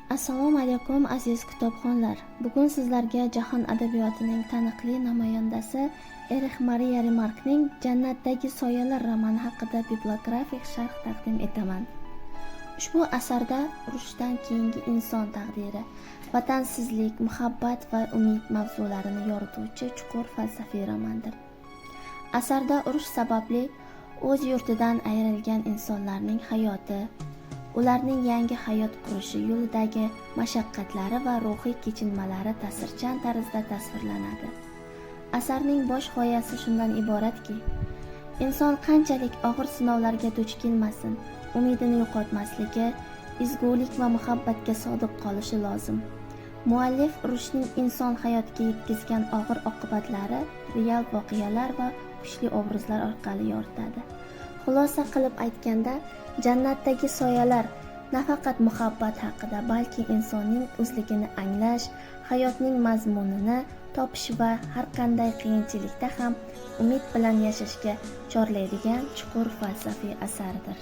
Assalomu alaykum aziz kitobxonlar. Bugun sizlarga jahon adabiyotining taniqli namoyandasi Erix Mariya Remarkning Jannatdagi soyalar romani haqida bibliografik sharh taqdim etaman. Ushbu asarda urushdan keyingi inson taqdiri, vatansizlik, muhabbat va umid mavzularini yorituvchi chuqur falsafiy romandir. Asarda urush sababli o'z yurtidan ayrilgan insonlarning hayoti, ularning yangi hayot qurishi yo'lidagi mashaqqatlari va ruhiy kechinmalari ta'sirchan tarzda tasvirlanadi. Asarning bosh g'oyasi shundan iboratki, inson qanchalik og'ir sinovlarga duch kelmasin, umidini yo'qotmasligi, ezgulik va muhabbatga sodiq qolishi lozim. Muallif urushning inson hayotiga yetkazgan og'ir oqibatlari real voqealar va kuchli obrazlar orqali yoritadi. Xulosa qilib aytganda, Jannatdagi soyalar nafaqat muhabbat haqida, balki insonning o'zligini anglash, hayotning mazmunini topish va har qanday qiyinchilikda ham umid bilan yashashga chorlaydigan chuqur falsafiy asardir.